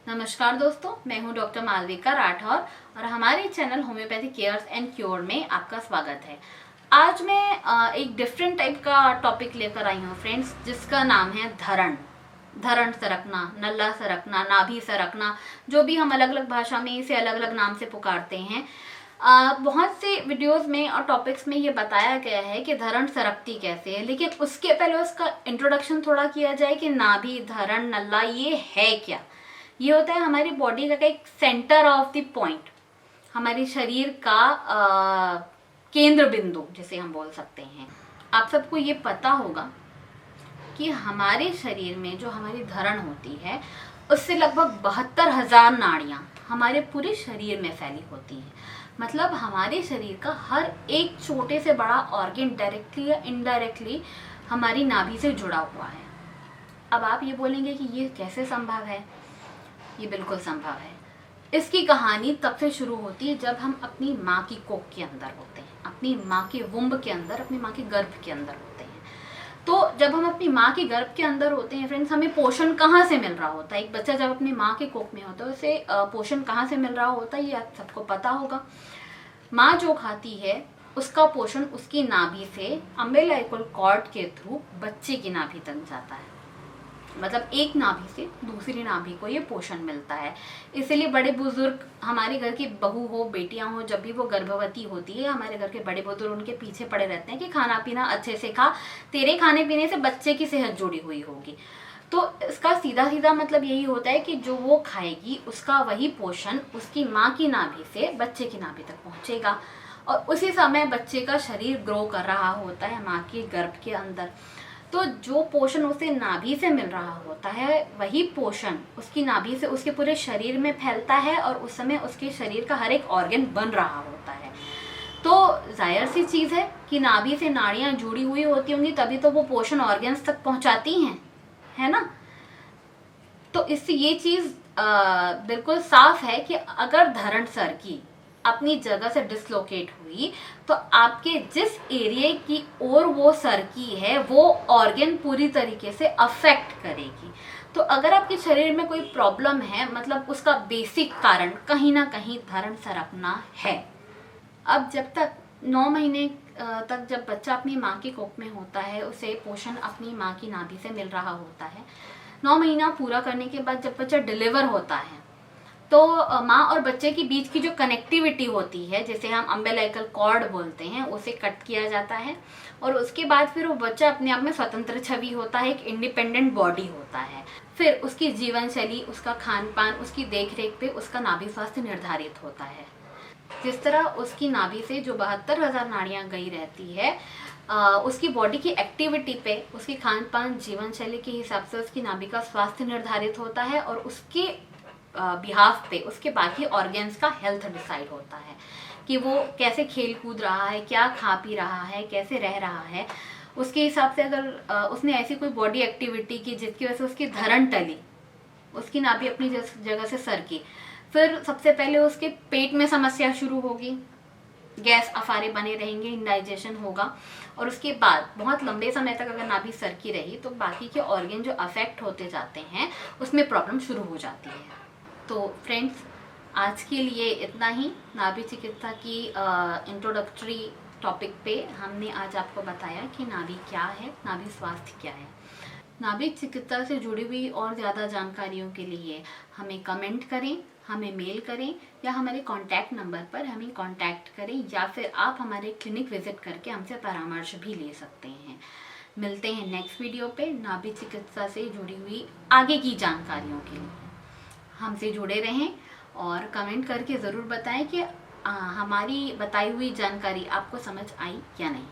नमस्कार दोस्तों, मैं हूं डॉक्टर मालविका राठौर और हमारे channel homeopathy cares and cure में आपका स्वागत है। आज मैं एक डिफरेंट टाइप का टॉपिक लेकर आई हूं फ्रेंड्स, जिसका नाम है धरण। धरण सरकना, नल्ला सरकना, नाभि सरकना, जो भी हम अलग अलग भाषा में इसे अलग अलग नाम से पुकारते हैं। बहुत से वीडियोस में और टॉपिक्स में ये बताया गया है कि धरण सरकती कैसे है, लेकिन उसके पहले उसका इंट्रोडक्शन थोड़ा किया जाए कि नाभि, धरण, नल्ला ये है क्या। ये होता है हमारी बॉडी का एक सेंटर ऑफ द पॉइंट, हमारे शरीर का केंद्र बिंदु जिसे हम बोल सकते हैं। आप सबको ये पता होगा कि हमारे शरीर में जो हमारी धरण होती है उससे लगभग 72,000 नाड़ियाँ हमारे पूरे शरीर में फैली होती हैं। मतलब हमारे शरीर का हर एक छोटे से बड़ा ऑर्गन डायरेक्टली या इनडायरेक्टली हमारी नाभि से जुड़ा हुआ है। अब आप ये बोलेंगे कि ये कैसे संभव है। ये बिल्कुल संभव है। इसकी कहानी तब से शुरू होती है जब हम अपनी माँ की कोख के अंदर होते हैं, अपनी माँ के वुम्ब के अंदर, अपनी माँ के गर्भ के अंदर होते हैं। तो जब हम अपनी माँ के गर्भ के अंदर होते हैं फ्रेंड्स, हमें पोषण कहाँ से मिल रहा होता है। एक बच्चा जब अपनी माँ के कोख में होता है उसे पोषण कहाँ से मिल रहा होता है, ये आप सबको पता होगा। माँ जो खाती है उसका पोषण उसकी नाभि से अम्बिलिकल कॉर्ड के थ्रू बच्चे की नाभि तक जाता है। मतलब एक नाभि से दूसरी नाभि को ये पोषण मिलता है। इसलिए बड़े बुजुर्ग, हमारे घर की बहू हो, बेटियां हो, जब भी वो गर्भवती होती है, हमारे घर के बड़े बुजुर्ग उनके पीछे पड़े रहते हैं कि खाना पीना अच्छे से खा, तेरे खाने पीने से बच्चे की सेहत जुड़ी हुई होगी। तो इसका सीधा सीधा मतलब यही होता है कि जो वो खाएगी उसका वही पोषण उसकी माँ की नाभि से बच्चे की नाभि तक पहुँचेगा और उसी समय बच्चे का शरीर ग्रो कर रहा होता है माँ के गर्भ के अंदर। तो जो पोषण उसे नाभि से मिल रहा होता है वही पोषण उसकी नाभि से उसके पूरे शरीर में फैलता है और उस समय उसके शरीर का हर एक ऑर्गन बन रहा होता है। तो जाहिर सी चीज़ है कि नाभि से नाड़ियाँ जुड़ी हुई होती होंगी, तभी तो वो पोषण ऑर्गन्स तक पहुँचाती हैं, है ना। तो इससे ये चीज़ बिल्कुल साफ है कि अगर धरण सरकी अपनी जगह से डिसलोकेट हुई तो आपके जिस एरिया की ओर वो सरकी है वो ऑर्गन पूरी तरीके से अफेक्ट करेगी। तो अगर आपके शरीर में कोई प्रॉब्लम है, मतलब उसका बेसिक कारण कहीं ना कहीं धरण सरकना है। अब जब तक 9 महीने तक जब बच्चा अपनी माँ की कोख में होता है उसे पोषण अपनी माँ की नाभि से मिल रहा होता है। 9 महीना पूरा करने के बाद जब बच्चा डिलीवर होता है तो माँ और बच्चे के बीच की जो कनेक्टिविटी होती है, जिसे हम अम्बिलिकल कॉर्ड बोलते हैं, उसे कट किया जाता है और उसके बाद फिर वो बच्चा अपने आप में स्वतंत्र छवि होता है, एक इंडिपेंडेंट बॉडी होता है। फिर उसकी जीवन शैली, उसका खान पान, उसकी देख रेख पे उसका नाभि स्वास्थ्य निर्धारित होता है। जिस तरह उसकी नाभि से जो 72,000 नाड़ियाँ गई रहती है, उसकी बॉडी की एक्टिविटी पे, उसकी खान पान, जीवन शैली के हिसाब से उसकी नाभि का स्वास्थ्य निर्धारित होता है और उसके बिहाफ पे उसके बाकी ऑर्गन्स का हेल्थ डिसाइड होता है कि वो कैसे खेल कूद रहा है, क्या खा पी रहा है, कैसे रह रहा है। उसके हिसाब से अगर उसने ऐसी कोई बॉडी एक्टिविटी की जिसकी वजह से उसकी धरण टली, उसकी नाभि अपनी जगह से सरकी, फिर सबसे पहले उसके पेट में समस्या शुरू होगी, गैस अफारे बने रहेंगे, इंडाइजेशन होगा और उसके बाद बहुत लंबे समय तक अगर नाभि सरकी रही तो बाकी के ऑर्गन जो अफेक्ट होते जाते हैं उसमें प्रॉब्लम शुरू हो जाती है। तो फ्रेंड्स, आज के लिए इतना ही। नाभि चिकित्सा की इंट्रोडक्टरी टॉपिक पे हमने आज आपको बताया कि नाभि क्या है, नाभि स्वास्थ्य क्या है। नाभि चिकित्सा से जुड़ी हुई और ज़्यादा जानकारियों के लिए हमें कमेंट करें, हमें मेल करें या हमारे कॉन्टैक्ट नंबर पर हमें कॉन्टैक्ट करें या फिर आप हमारे क्लिनिक विजिट करके हमसे परामर्श भी ले सकते हैं। मिलते हैं नेक्स्ट वीडियो पे नाभि चिकित्सा से जुड़ी हुई आगे की जानकारियों के लिए। हमसे जुड़े रहें और कमेंट करके ज़रूर बताएं कि हमारी बताई हुई जानकारी आपको समझ आई या नहीं।